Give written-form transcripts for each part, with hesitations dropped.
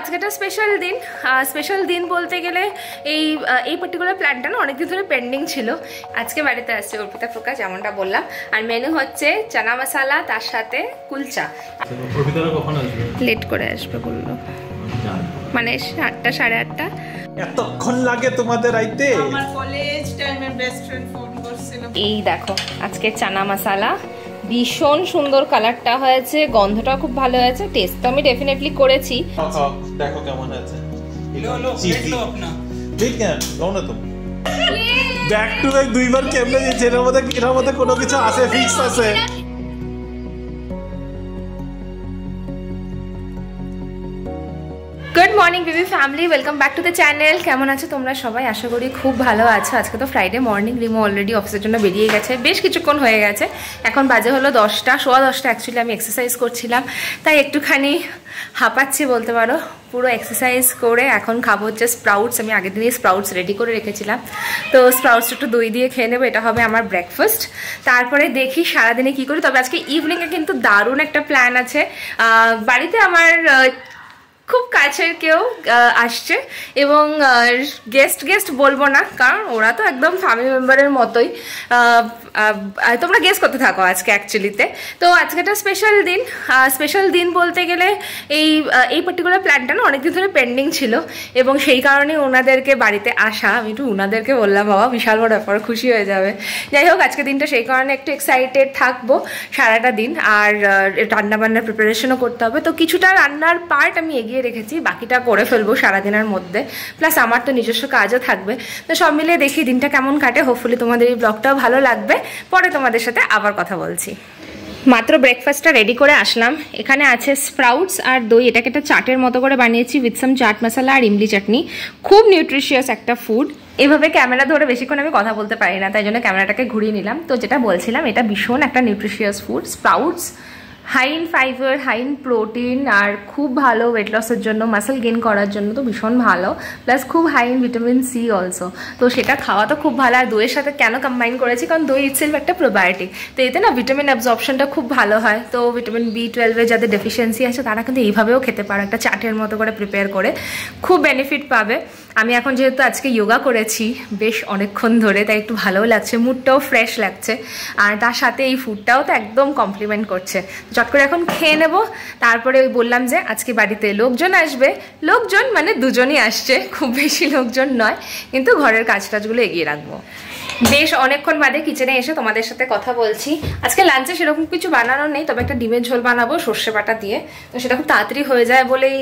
আজকে একটা স্পেশাল দিন বলতে গেলে এই পার্টিকুলার প্ল্যানটা না অনেকদিন ধরে পেন্ডিং ছিল। আজকে বাড়িতে আসছে অর্পিতা প্রকাশ, যেমনটা বললাম। আর মেনু হচ্ছে চানা মশালা, তার সাথে কুলচা। অর্পিতারা কখন আসবে? লেট করে আসবে বললো, মানে 8টা 8:30। এতক্ষণ লাগে তোমাদের আইতে? আমার কলেজ টাইমের বেস্ট ফ্রেন্ড ফোন করছিল। এই দেখো আজকে চানা মশালা, ভীষণ সুন্দর কালারটা হয়েছে, গন্ধটাও খুব ভালো হয়েছে। টেস্ট তো আমি ডেফিনেটলি করেছি। দেখো কেমন আছে। ব্যাক টু ব্যাক দুইবার কেমনে দিয়েছে, এর মধ্যে কোনো কিছু আছে, ফিক্স আছে। Good morning baby family, welcome back to the channel. কেমন আছো তোমরা সবাই? আশা করি খুব ভালো আছো। আজকে তো ফ্রাইডে মর্নিং, রিমো অলরেডি অফিসের জন্য বেরিয়ে গেছে, বেশ কিছুক্ষণ হয়ে গেছে। এখন বাজে হলো 10টা, 10:15। অ্যাকচুয়ালি আমি এক্সারসাইজ করছিলাম, তাই একটুখানি হাঁপাচ্ছি বলতে পারো। পুরো এক্সারসাইজ করে এখন খাবো হচ্ছে স্প্রাউটস। আমি আগের দিনই স্প্রাউটস রেডি করে রেখেছিলাম, তো স্প্রাউটস একটু দই দিয়ে খেয়ে নেবো, এটা হবে আমার ব্রেকফাস্ট। তারপরে দেখি সারাদিনে কি করি। তবে আজকে ইভিনিংয়ে কিন্তু দারুণ একটা প্ল্যান আছে। বাড়িতে আমার খুব কাছের কেউ আসছে, এবং গেস্ট বলবো না, কারণ ওরা তো একদম ফ্যামিলি মেম্বারের মতোই। তোমরা গেস করতে থাকো আজকে অ্যাকচুয়ালিতে। তো আজকে একটা স্পেশাল দিন বলতে গেলে এই পার্টিকুলার প্ল্যানটা না অনেকদিন ধরে পেন্ডিং ছিল, এবং সেই কারণে ওনাদেরকে বাড়িতে আসা। আমি একটু ওনাদেরকে বললাম, বাবা বিশাল বড় ব্যাপার, খুশি হয়ে যাবে। যাই হোক, আজকে দিনটা সেই কারণে একটু এক্সাইটেড থাকবো সারাটা দিন। আর রান্নাবান্নার প্রিপারেশনও করতে হবে, তো কিছুটা রান্নার পার্ট আমি এগিয়ে রেখেছি, বাকিটা করে ফেলবো সারাদিনের মধ্যে। প্লাস আমার তো নিজস্ব কাজও থাকবে, তো সব মিলিয়ে দেখি দিনটা কেমন কাটে। হোপফুলি তোমাদের এই ব্লগটাও ভালো লাগবে। পরে তোমাদের সাথে আবার কথা বলছি। মাত্র ব্রেকফাস্টটা রেডি করে আসলাম। এখানে আছে স্প্রাউটস আর দই, এটাকে একটা চাটের মতো করে বানিয়েছি উইথ সাম চাট মশলা আর ইমলি চাটনি। খুব নিউট্রিশিয়াস একটা ফুড। এভাবে ক্যামেরা ধরে বেশিক্ষণ আমি কথা বলতে পারি না, তাই জন্য ক্যামেরাটাকে ঘুরিয়ে নিলাম। তো যেটা বলছিলাম, এটা ভীষণ একটা nutritious food. Sprouts high in fiber, high in protein, আর খুব ভালো ওয়েট লসের জন্য, মাসেল গেইন করার জন্য তো ভীষণ ভালো। প্লাস খুব high in vitamin C also, তো সেটা খাওয়া তো খুব ভালো। আর দইয়ের সাথে কেন কম্বাইন করেছি, কারণ দই ইটসেলফ একটা প্রোবায়োটিক, তো এতে না ভিটামিন অ্যাবজর্পশনটা খুব ভালো হয়। তো ভিটামিন B12 যাদের ডেফিসিয়েন্সি আছে তারা কিন্তু এইভাবেও খেতে পারো, একটা চাটের মতো করে প্রিপেয়ার করে, খুব বেনিফিট পাবে। আমি এখন যেহেতু আজকে যোগা করেছি বেশ অনেকক্ষণ ধরে, তাই একটু ভালোও লাগছে, মুডটাও ফ্রেশ লাগছে। আর তার সাথে এই ফুডটাও তো একদম কমপ্লিমেন্ট করছে। চট করে এখন খেয়ে নেব। তারপরে ওই বললাম যে আজকে বাড়িতে লোকজন আসবে। লোকজন মানে দুজনই আসছে, খুব বেশি লোকজন নয়, কিন্তু ঘরের কাজ টাজগুলো এগিয়ে রাখবো। বেশ অনেকক্ষণ বাদে কিচেনে এসে তোমাদের সাথে কথা বলছি। আজকে লাঞ্চে সেরকম কিছু বানানোর নেই, তবে একটা ডিমের ঝোল বানাবো সর্ষে বাটা দিয়ে, তো সেটা খুব তাড়াতাড়ি হয়ে যায় বলেই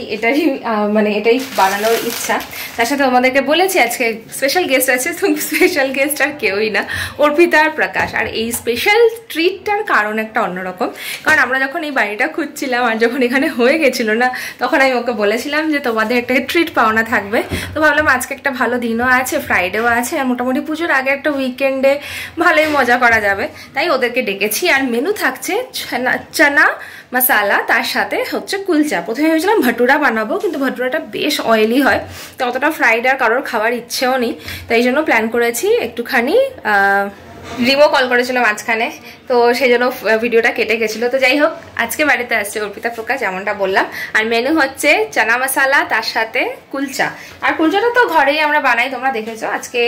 এটাই বানানোর ইচ্ছা। তার সাথে তোমাদেরকে বলেছি আজকে স্পেশাল গেস্ট আছে, তো স্পেশাল গেস্ট আর কেউই না, অর্পিতা আর প্রকাশ। আর এই স্পেশাল ট্রিটটার কারণ একটা অন্যরকম, কারণ আমরা যখন এই বাড়িটা খুঁজছিলাম আর যখন এখানে হয়ে গেছিল না, তখন আমি ওকে বলেছিলাম যে তোমাদের একটা ট্রিট পাওনা থাকবে। তো ভাবলাম আজকে একটা ভালো দিনও আছে, ফ্রাইডেও আছে, আর মোটামুটি পুজোর আগে একটা উইকেন্ডে ভালোই মজা করা যাবে, তাই ওদেরকে ডেকেছি। আর মেনু থাকছে চানা মশালা, তার সাথে হচ্ছে কুলচা। প্রথমে ভেবেছিলাম ভটুরা বানাবো, কিন্তু ভটুরাটা বেশ অয়েলি হয়, তো অতটা ফ্রাইড আর কারোর খাওয়ার ইচ্ছেও নেই, তাই জন্য প্ল্যান করেছি একটুখানি। রিমো কল করেছিল মাঝখানে, তো সেই জন্য ভিডিওটা কেটে গেছিলো। তো যাই হোক, আজকে বাড়িতে আসছে অর্পিতা প্রকাশ, যেমনটা বললাম। আর মেনু হচ্ছে চানা মশালা, তার সাথে কুলচা। আর কুলচাটা তো ঘরেই আমরা বানাই, তোমরা দেখেছো। আজকে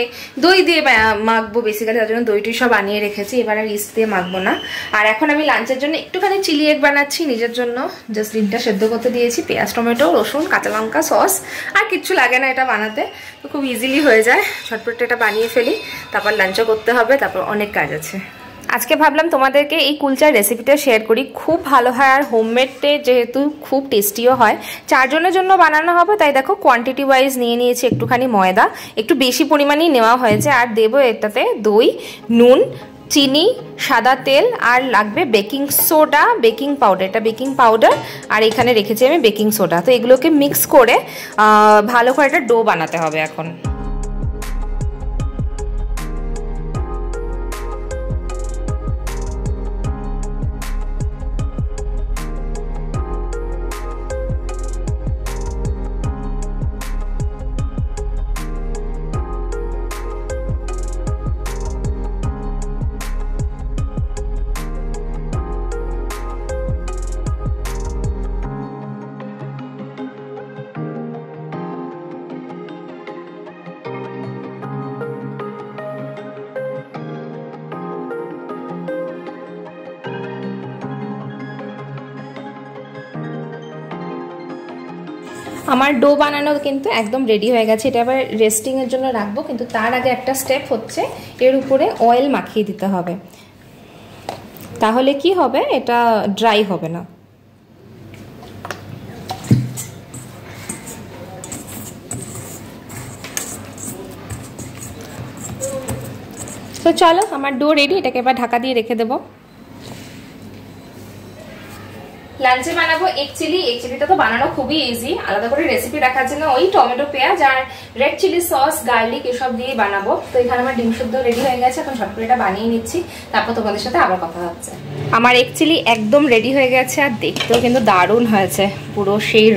দই দিয়ে মাখবো বেসিক্যালি, তার জন্য দইটি সব বানিয়ে রেখেছি, এবার আর ইস্ট দিয়ে মাখবো না। আর এখন আমি লাঞ্চের জন্য একটুখানি চিলি এগ বানাচ্ছি নিজের জন্য, জাস্ট ডিমটা সেদ্ধ করতে দিয়েছি। পেঁয়াজ, টমেটো, রসুন, কাঁচা লঙ্কা, সস, আর কিচ্ছু লাগে না এটা বানাতে, তো খুব ইজিলি হয়ে যায়। ঝটপট এটা বানিয়ে ফেলি, তারপর লাঞ্চও করতে হবে, তারপর অনেক কাজ আছে। আজকে ভাবলাম তোমাদেরকে এই কুলচার রেসিপিটা শেয়ার করি, খুব ভালো হয়। আর হোমমেডে যেহেতু খুব টেস্টিও হয়, 4 জনের জন্য বানানো হবে, তাই দেখো কোয়ান্টিটি ওয়াইজ নিয়ে নিয়েছি একটুখানি ময়দা, একটু বেশি পরিমাণেই নেওয়া হয়েছে। আর দেবো এটাতে দই, নুন, চিনি, সাদা তেল, আর লাগবে বেকিং সোডা, বেকিং পাউডার। এটা বেকিং পাউডার, আর এখানে রেখেছি আমি বেকিং সোডা। তো এগুলোকে মিক্স করে ভালো করে একটা ডো বানাতে হবে এখন। আমার ডো বানানো কিন্তু একদম রেডি হয়ে গেছে। এটা আবার রেস্টিংয়ের জন্য রাখবো, কিন্তু তার আগে একটা স্টেপ হচ্ছে এর উপরে অয়েল মাখিয়ে দিতে হবে, তাহলে কি হবে, এটা ড্রাই হবে না। তো চলো, আমার ডো রেডি, এটাকে এবার ঢাকা দিয়ে রেখে দেবো। লাঞ্চে বানাবো এগ চিলি। এগ চিলিটা তো বানানো খুবই ইজি, আলাদা করে রেসিপি রাখার জন্য ওই টমেটো, পেঁয়াজ আর রেড চিলি সস, গার্লিক এসব দিয়ে বানাবো। তো এখানে আমার ডিম সেদ্ধ রেডি হয়ে গেছে, এখন ঝটপট এটা বানিয়ে নিচ্ছি, তারপর তোমাদের সাথে আবার কথা হচ্ছে। আমার এগ চিলি একদম রেডি হয়ে গেছে, আর দেখতেও কিন্তু দারুণ হয়েছে, পুরো সেই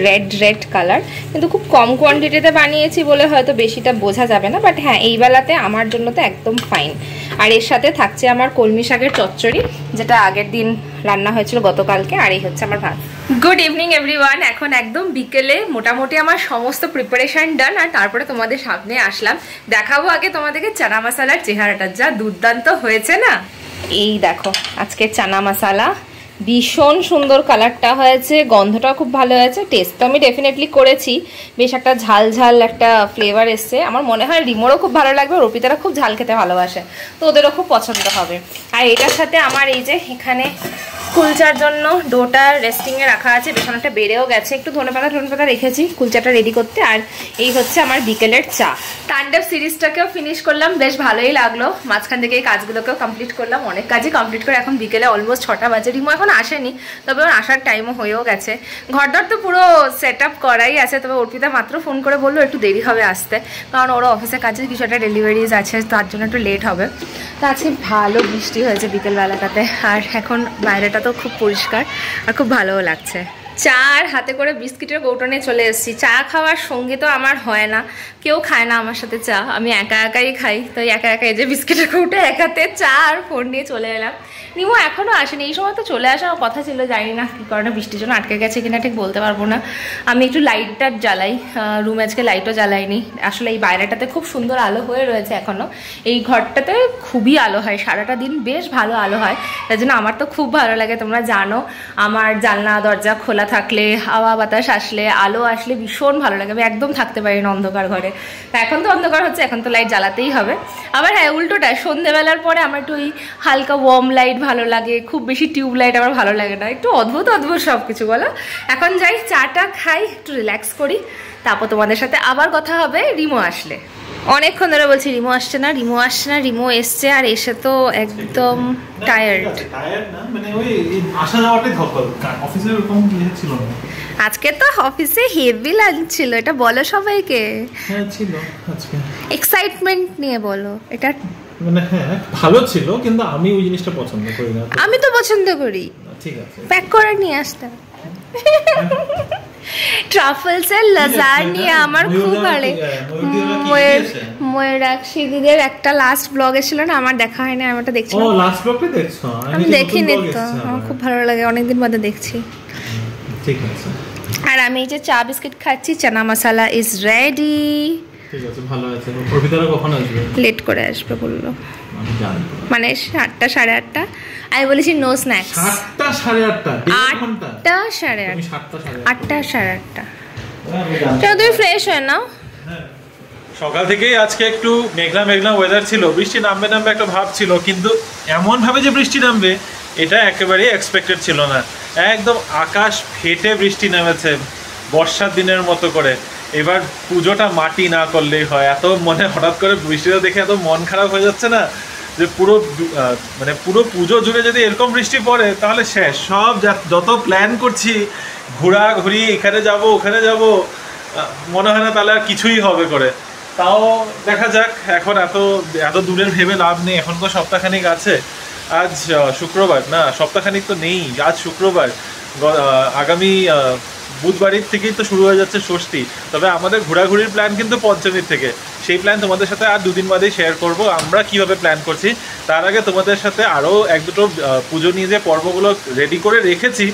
রেড কালার। কিন্তু খুব কম কোয়ান্টিটিতে বানিয়েছি বলে হয়তো বেশিটা বোঝা যাবে না, বাট হ্যাঁ এই বেলাতে আমার জন্য তো একদম ফাইন। আর এর সাথে থাকছে আমার কলমি শাকের চচ্চড়ি, যেটা আগের দিন রান্না হয়েছিল গতকালকে, আর এই হচ্ছে আমার ভাত। Good evening everyone. এখন একদম বিকেলে মোটামুটি আমার সমস্ত প্রিপারেশন ডান, আর তারপরে তোমাদের সামনে আসলাম। দেখাবো আগে তোমাদেরকে চানা মশলার চেহারাটা, যা দুর্দান্ত হয়েছে না। এই দেখো আজকে চানা মশলা, ভীষণ সুন্দর কালারটা হয়েছে, গন্ধটাও খুব ভালো হয়েছে। টেস্ট তো আমি ডেফিনেটলি করেছি, বেশ একটা ঝাল ঝাল একটা ফ্লেভার এসছে। আমার মনে হয় রিমোরও খুব ভালো লাগবে, অর্পিতারা খুব ঝাল খেতে ভালোবাসে, তো ওদেরও খুব পছন্দ হবে। আর এটার সাথে আমার এই যে এখানে কুলচার জন্য ডোটা রেস্টিংয়ে রাখা আছে, বেশ অনেকটা বেড়েও গেছে, একটু ধনেপাতা রেখেছি কুলচাটা রেডি করতে। আর এই হচ্ছে আমার বিকেলের চা। তাণ্ডব সিরিজটাকেও ফিনিশ করলাম, বেশ ভালোই লাগলো। মাঝখান থেকে এই কাজগুলোকেও কমপ্লিট করলাম, অনেক কাজই কমপ্লিট করে এখন বিকেলে অলমোস্ট 6টা বাজে। রিমো এখন আসেনি, তবে ওর আসার টাইমও হয়েও গেছে। ঘরদর তো পুরো সেট আপ করাই আছে, তবে অর্পিতা মাত্র ফোন করে বললো একটু দেরি হবে আসতে, কারণ ওরা অফিসের কাছে কিছু একটা ডেলিভারিজ আছে, তার জন্য একটু লেট হবে। তো আজকে ভালো বৃষ্টি হয়েছে বিকেলবেলাটাতে, আর এখন বাইরেটা তো খুব পরিষ্কার আর খুব ভালোও লাগছে। চা আর হাতে করে বিস্কিটের কৌটো নিয়ে চলে এসেছি। চা খাওয়ার সঙ্গে তো আমার হয় না, কেউ খায় না আমার সাথে চা, আমি একা একাই খাই। তো একা একা এই যে বিস্কিটের কৌটো, একাতে চা আর ফোন নিয়ে চলে এলাম। নিমো এখনও আসেনি, এই সময় তো চলে আসার কথা ছিল, জানি না কী কারণে বৃষ্টির জন্য আটকে গেছে কিনা ঠিক বলতে পারবো না। আমি একটু লাইটটা জ্বালাই, রুমে আজকে লাইটও জ্বালাইনি। আসলে এই বাইরেটাতে খুব সুন্দর আলো হয়ে রয়েছে এখনও, এই ঘরটাতে খুবই আলো হয়, সারাটা দিন বেশ ভালো আলো হয়, তার জন্য আমার তো খুব ভালো লাগে। তোমরা জানো আমার জানলা দরজা খোলা থাকলে, হাওয়া বাতাস আসলে, আলো আসলে ভীষণ ভালো লাগে, আমি একদম থাকতে পারি না অন্ধকার ঘরে। এখন তো অন্ধকার হচ্ছে, এখন তো লাইট জ্বালাতেই হবে। আবার হ্যাঁ উল্টোটা, সন্ধ্যেবেলার পরে আমার একটু ওই হালকা ওয়ার্ম লাইট ভালো লাগে, খুব বেশি টিউব লাইট আমার ভালো লাগে না, একটু অদ্ভুত সব কিছু বলো। এখন যাই চাটা খাই, একটু রিল্যাক্স করি, তারপর তোমাদের সাথে আবার কথা হবে রিমো আসলে। অনেকক্ষণ ধরে বলছি রিমো আসছে না, রিমো আসছে না, রিমো এসছে, আর এসে তো একদম টায়ার্ড। মানে ওই আসা যাওয়াটাই ধকল, অফিসে এরকম ছিল না। আজকে তো অফিসে হেভি লাঞ্চ ছিল, এটা বলো সবাইকে। হ্যাঁ ছিল আজকে, এক্সাইটমেন্ট নিয়ে বলো এটা। মানে হ্যাঁ ভালো ছিল, কিন্তু আমি ওই জিনিসটা পছন্দ করি না। আমি তো পছন্দ করি, ঠিক আছে প্যাক করে নিয়ে আসতাম। ট্রাফলসের লাজানিয়া আমার খুব ভালো। ময়ূরাক্ষীদের একটা লাস্ট ব্লগ এসেছিল না, আমার দেখা হয়নি, আমি ওটা দেখছি। ও লাস্ট ব্লগটা দেখছো? আমি দেখিনি তো, আমার খুব ভালো লাগে, অনেকদিন বাদে দেখছি। ঠিক আছে। আর আমি এই যে চা বিস্কিট খাচ্ছি, চানা মশলা ইজ রেডি। ঠিক আছে, ভালো আছে। অর্পিতারা কখন আসবে? লেট করে আসবে বললো, আমি জানি, মানে 8টা 8:30। আমি বলেছি নো স্ন্যাক্স। 7টা 8:30, 8টা 8:30, 8টা 8:30। চলো তুমি ফ্রেশ হয়ে নাও। সকাল থেকেই আজকে একটু মেঘলা মেঘলা ওয়েদার ছিল, বৃষ্টি নামবে নামবে একটা ভাব ছিল, কিন্তু এমন ভাবে যে বৃষ্টি নামবে এটা একেবারেই এক্সপেক্টেড ছিল না। একদম আকাশ ফেটে বৃষ্টি নেমেছে বর্ষার দিনের মতো করে। এবার পুজোটা মাটি না করলেই হয়, এত মনে হঠাৎ করে বৃষ্টিটা দেখে এত মন খারাপ হয়ে যাচ্ছে না, যে পুরো পুজো জুড়ে যদি এরকম বৃষ্টি পড়ে তাহলে শেষ। সব যত প্ল্যান করছি ঘোরাঘুরি, এখানে যাব ওখানে যাব, মনে হয় না তাহলে আর কিছুই হবে করে। তাও দেখা যাক, এখন এত দূরের ভেবে লাভ নেই, এখন তো সপ্তাহখানিক আছে। আজ শুক্রবার না, সপ্তাহখানিক তো নেই, আজ শুক্রবার। আগামী বুধবারের থেকেই তো শুরু হয়ে যাচ্ছে ষষ্ঠী। তবে আমাদের ঘোরাঘুরির প্ল্যান কিন্তু পঞ্চমীর থেকে, সেই প্ল্যান তোমাদের সাথে আর 2 দিন বাদেই শেয়ার করব আমরা কিভাবে প্ল্যান করছি। তার আগে তোমাদের সাথে আরও 1-2টো পুজো নিয়ে যে পর্বগুলো রেডি করে রেখেছি,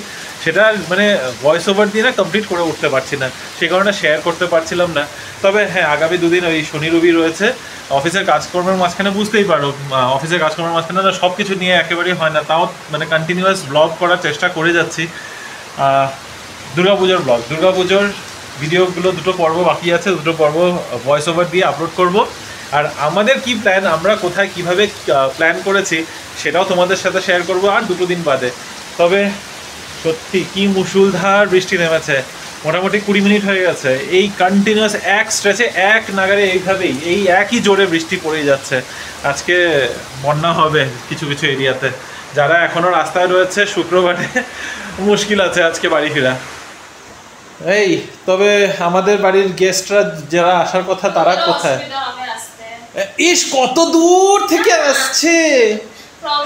সেটা মানে ভয়েস ওভার দিয়ে না কমপ্লিট করে উঠতে পারছি না, সেই কারণে শেয়ার করতে পারছিলাম না। তবে হ্যাঁ, আগামী 2 দিন ওই শনি রবি রয়েছে, অফিসের কাজকর্মের মাঝখানে বুঝতেই পারো, অফিসের কাজকর্মের মাঝখানে না সব কিছু নিয়ে একেবারেই হয় না, তাও মানে কন্টিনিউয়াস ব্লগ করার চেষ্টা করে যাচ্ছি। দুর্গাপুজোর ব্লগ, দুর্গাপুজোর ভিডিওগুলো দুটো পর্ব বাকি আছে, দুটো পর্ব ভয়েস ওভার দিয়ে আপলোড করব। আর আমাদের কি প্ল্যান, আমরা কোথায় কিভাবে প্ল্যান করেছি সেটাও তোমাদের সাথে শেয়ার করব আর দুটো দিন বাদে। তবে সত্যি কি মুষলধার বৃষ্টি নেমেছে, মোটামুটি 20 মিনিট হয়ে গেছে এই কন্টিনিউয়াস এক স্ট্রেচে এক নাগারে এইভাবেই এই একই জোরে বৃষ্টি পড়েই যাচ্ছে। আজকে বন্যা হবে কিছু কিছু এরিয়াতে, যারা এখনও রাস্তায় রয়েছে শুক্রবারে মুশকিল আছে আজকে বাড়ি ফেরা। এই তবে আমাদের বাড়ির গেস্টরা যারা আসার কথা তারা কোথায়? ইস কত দূর থেকে আসছে,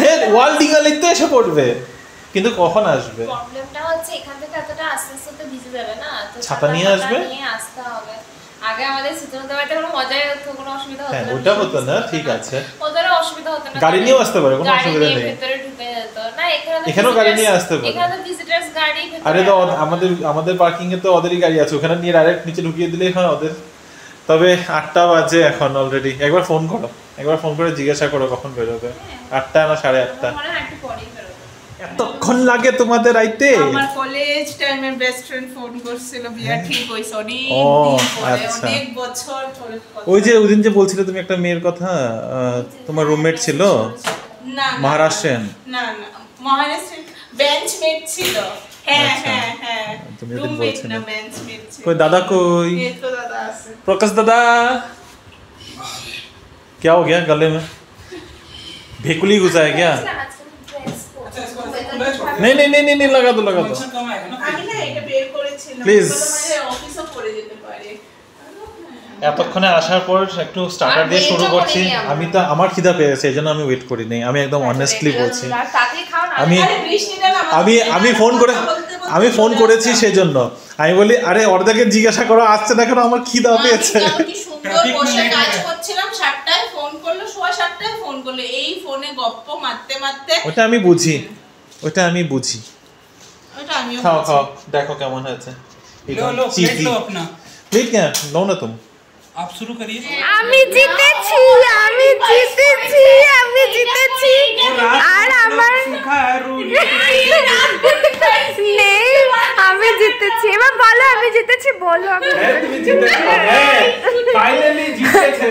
হ্যাঁ ওয়াল ডিঙ্গালিতে এসে পড়বে, কিন্তু কখন আসবে? প্রবলেমটা হচ্ছে এখান থেকে এতটা আস্তে আস্তে তো ভিজে যাবে না, তো ছাতা নিয়ে আসবে, নিয়ে আসতে হবে। আগে আমাদের সুতরাং বাড়িতে কোনো মজাই হতো, কোনো অসুবিধা হতো না। হ্যাঁ ওটা হতো না, ঠিক আছে, ওদের অসুবিধা হতো না, গাড়ি নিয়েও আসতে পারে, কোনো অসুবিধা নেই, ভিতরে ঢুকে যেত না। এখানেও গাড়ি নিয়ে আসতে পারে, এখানে তো ভিজিটার্স গাড়ি। আরে তো আমাদের পার্কিং এ তো ওদেরই গাড়ি আছে, ওখানে নিয়ে ডাইরেক্ট নিচে ঢুকিয়ে দিলেই হয় ওদের। তবে 8টা বাজে এখন অলরেডি, একবার ফোন করো, একবার ফোন করে জিজ্ঞাসা করো কখন বেরোবে, 8টা না 8:30? মানে একটু পরেই বেরোবে। এতক্ষণ লাগে তোমাদের আইতে? আমার কলেজ টাইমের বেস্ট ফ্রেন্ড ফোন করছিল, বিয়া ঠিক হইছে অনেক ও, দিন পরে, আচ্ছা। অনেক বছর পরে কথা। ওই যে ওইদিন যে বলছিলে তুমি একটা মেয়ের কথা, তোমার রুমমেট ছিল না মহারাষ্ট্রিয়ান? না না মহারাষ্ট্রিয়ান বেঞ্চমেট ছিল। হ্যাঁ আচ্ছা। হ্যাঁ হ্যাঁ তুমি ওদিন রুমমেট বলছিলে। না বেঞ্চমেট ছিল। কই দাদা কই? এই তো দাদা আছে। प्रकाश दादा क्या हो गया गले में? भेकुली घुसा है क्या? नहीं नहीं नहीं नहीं लगा दो लगा दो আমি না এটা বের করেছিলাম, Please. মানে অফিসও করে যেতে পারে। এতক্ষণে আসার পর একটু স্টার্টার দিয়ে শুরু করছি। আমি তো আমার খিদা পেয়েছে এজন্য আমি ওয়েট করি নাই, আমি একদম অনেস্টলি বলছি। আমি আরে বৃষ্টিটা না আমি ফোন করেছি সেজন্য আমি বলি আরে অর্ধেকে জিজ্ঞাসা করো আসছে না কেন, আমার খিদা পেয়েছে। কি সুন্দর বসে কাজ করছিলাম, 7টায় ফোন করলো, 7:15 ফোন করলো, এই ফোনে গপ্প মারতে মারতে। ওটা আমি বুঝি, ওটা আমি বুঝি। ওটা আমিও খাও বুঝি। খাও দেখো কেমন হয়েছে। लो प्लेट लो अपना। प्लेट क्या लो ना तुम। आप शुरू करिए। আমি জিতেছি, আমি জিতেছি, আমি জিতেছি। আর আমার सीखा है रूल। নেই, আমি জিতেছি। এবার বলো আমি জিতেছি, বলো আমি তুমি জিতেছো, হ্যাঁ ফাইনালি জিতেছে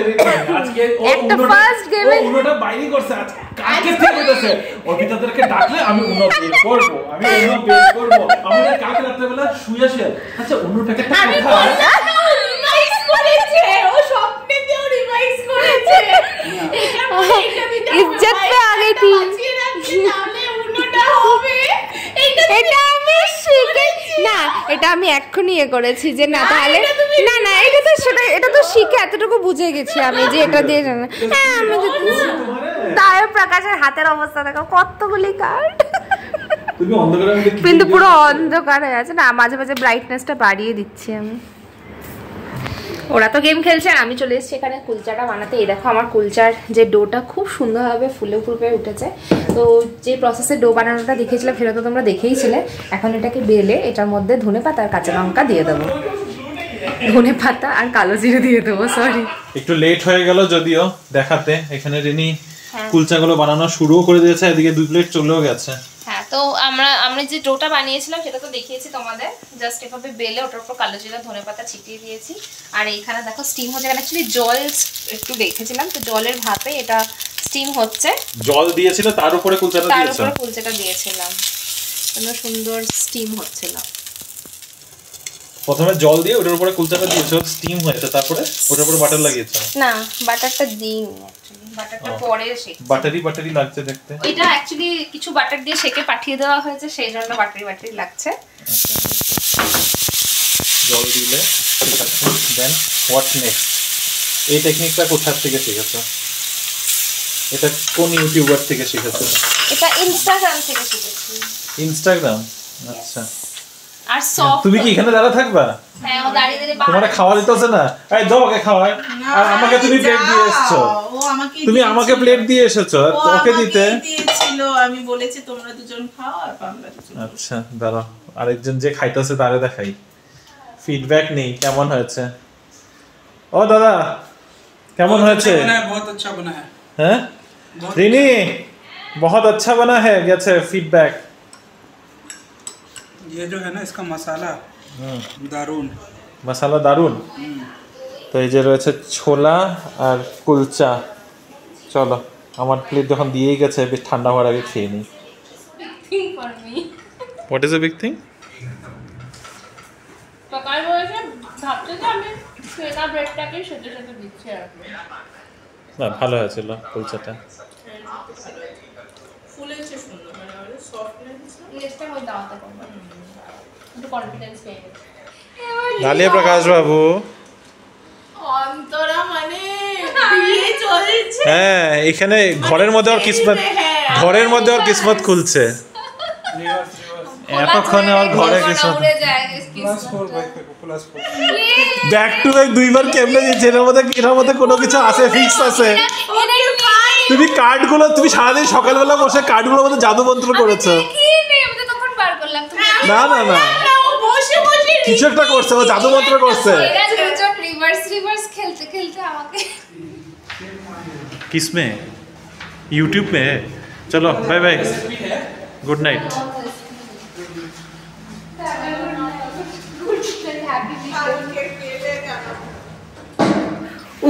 আজকে। একটা ফার্স্ট গেমে উনোটা বাইরে করছে আজকে, কালকে থেকে কইতাছে অভিনেতাদেরকে ডাকলে আমি উনো বের করব, আমি উনো বের করব। আমাদের কালকে রাত্রেবেলা শুয়ে শুয়ে আচ্ছা উনোটাকে একটা কথা রিভাইজ করেছে, ও স্বপ্নেতেও রিভাইজ করেছে। ইজ্জত পে আ গই থি। তাহলে উনোটা হবে। এটা আমি শিখে না, এটা আমি এক্ষুনি করেছি যে না তাহলে না না এটা তো শিখে এতটুকু বুঝে গেছি আমি যে এটা দিয়ে জানা। হ্যাঁ আমি জিতেছি। তাই প্রকাশের হাতের অবস্থা দেখো, কতগুলি কার্ড, তুমি অন্ধকারে আমাকে কি কিন্তু পুরো অন্ধকার হয়ে আছে। না মাঝে মাঝে ব্রাইটনেসটা বাড়িয়ে দিচ্ছি আমি। ওরা তো গেম খেলছে আর আমি চলে এসেছি এখানে কুলচাটা বানাতে। এই দেখো আমার কুলচার যে ডোটা খুব সুন্দরভাবে ফুলে ফুলে উঠেছে। তো যে প্রসেসে ডো বানানোটা দেখিয়েছিলাম সেটা তো তোমরা দেখেইছিলে। এখন এটাকে বেলে এটার মধ্যে ধনেপাতা আর কাঁচা লঙ্কা দিয়ে দেবো, ধনেপাতা আর কালো জিরে দিয়ে দেবো। সরি একটু লেট হয়ে গেল যদিও দেখাতে। এখানে রিনি কুলচাগুলো বানানো শুরুও করে দিয়েছে, এদিকে 2 প্লেট চলেও গেছে। হ্যাঁ, তো আমরা যে ডোটা বানিয়েছিলাম সেটা তো দেখিয়েছি তোমাদের। জাস্ট এভাবে বেলে ওটার উপর কালো জিরা ধনেপাতা ছিটিয়ে দিয়েছি। আর এইখানে দেখো স্টিম হচ্ছে। এখানে অ্যাকচুয়ালি জল একটু রেখেছিলাম, তো জলের ভাপে এটা স্টিম হচ্ছে। জল দিয়েছিল তার উপরে কুলচাটা তার দিয়েছো? উপরে কুলচাটা দিয়েছিলাম, সুন্দর স্টিম হচ্ছিল। প্রথমে জল দিয়ে ওটার উপরে কুলচাটা দিয়েছো, স্টিম হয়েছে, তারপরে ওটার উপরে বাটার লাগিয়েছো? না বাটারটা দিইনি, অ্যাকচুয়ালি বাটারটা পরে শেখে। বাটারি লাগছে দেখতে। এটা অ্যাকচুয়ালি কিছু বাটার দিয়ে শেকে পাঠিয়ে দেওয়া হয়েছে, সেই জন্য বাটারি লাগছে। জল দিলে ঠিক আছে। দেন হোয়াট নেক্সট? এই টেকনিকটা কোথা থেকে শিখেছো? এটা কোন ইউটিউবার থেকে শিখেছো? এটা ইনস্টাগ্রাম থেকে শিখেছি। ইনস্টাগ্রাম? আচ্ছা। আর সফট তুমি কি এখানে দাঁড়া থাকবা? হ্যাঁ, ও দাঁড়িয়ে দাঁড়িয়ে তোমার খাওয়া দিতেছে না? এই দাও ওকে খাওয়াই। আর আমাকে তুমি প্লেট দিয়ে এসেছো। ও আমাকে তুমি আমাকে প্লেট দিয়ে এসেছো, ওকে দিতে দিয়েছিল। আমি বলেছি তোমরা দুজন খাও আর আমরা দুজন। আচ্ছা দাঁড়াও, আরেকজন যে খাইতেছে তারে দেখাই। ফিডব্যাক নেই, কেমন হয়েছে? ও দাদা কেমন হয়েছে? बहुत अच्छा बना है। হ্যাঁ রিনি बहुत अच्छा बना है গেছে ফিডব্যাক। ये जो है ना इसका मसाला दारून। মশলা দারুন। তো এই যে রয়েছে ছোলা আর কুলচা। চলো আমার প্লেট যখন দিয়েই গেছে বেশ ঠান্ডা হওয়ার আগে খেয়ে নিই। What is a big thing? সকাল বলেছে ভাবতে যে আমি সেনা ব্রেডটাকে সাথে সাথে দিচ্ছি আর না ভালো হয়েছিল কুলচাটা। ফুলেছে সুন্দর মানে সফটনেস নেক্সট টাইম ওই দাওয়াতে করব একটু কনফিডেন্স পেয়ে গেছি। ডালিয়া প্রকাশ বাবু। অন্তরা মানে বিয়ে চলছে। হ্যাঁ এখানে ঘরের মধ্যে ওর কিসমত, ঘরের মধ্যে ওর কিসমত খুলছে। এতক্ষণে ওর ঘরে কিসমত। +4 भाई पे +4 ব্যাক টু ব্যাক দুইবার কেমনে দিচ্ছে, এটার মধ্যে কোনো কিছু আছে, ফিক্স আছে। তুমি কার্ডগুলো, তুমি সারাদিন সকালবেলা বসে কার্ডগুলোর মধ্যে জাদু মন্ত্র করেছো। না না না বসে বসে কিছু একটা করছে, ও জাদু মন্ত্র করছে। রিভার্স খেলতে খেলতে আমাকে किसमें? यूट्यूब में है। चलो बाय बाय, गुड नाइट।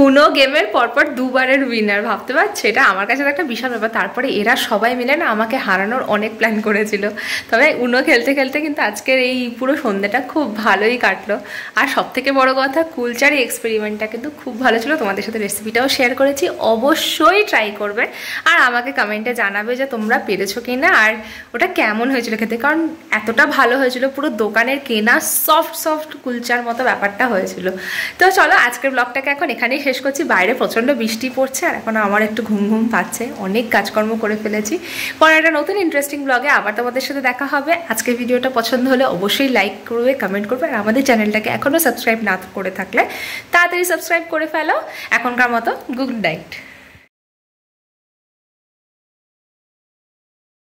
উনো গেমের পরপর দুবারের উইনার, ভাবতে পারছো? এটা আমার কাছে তো একটা বিশাল ব্যাপার। তারপরে এরা সবাই মিলে না আমাকে হারানোর অনেক প্ল্যান করেছিল। তবে উনো খেলতে খেলতে কিন্তু আজকের এই পুরো সন্ধ্যাটা খুব ভালোই কাটলো। আর সব থেকে বড় কথা, কুলচার এই এক্সপেরিমেন্টটা কিন্তু খুব ভালো ছিল। তোমাদের সাথে রেসিপিটাও শেয়ার করেছি, অবশ্যই ট্রাই করবে আর আমাকে কমেন্টে জানাবে যে তোমরা পেরেছো কি না আর ওটা কেমন হয়েছিল খেতে। কারণ এতটা ভালো হয়েছিল, পুরো দোকানের কেনা সফট সফট কুলচার মতো ব্যাপারটা হয়েছিল। তো চলো আজকের ব্লগটাকে এখন এখানেই শেষ করছি। বাইরে প্রচণ্ড বৃষ্টি পড়ছে আর এখন আমার একটু ঘুম ঘুম পাচ্ছে, অনেক কাজকর্ম করে ফেলেছি। পরে একটা নতুন ইন্টারেস্টিং ব্লগে আবার তোমাদের সাথে দেখা হবে। আজকের ভিডিওটা পছন্দ হলে অবশ্যই লাইক করবে, কমেন্ট করবে আর আমাদের চ্যানেলটাকে এখনও সাবস্ক্রাইব না করে থাকলে তাড়াতাড়ি সাবস্ক্রাইব করে ফেলো। এখনকার মতো গুড নাইট।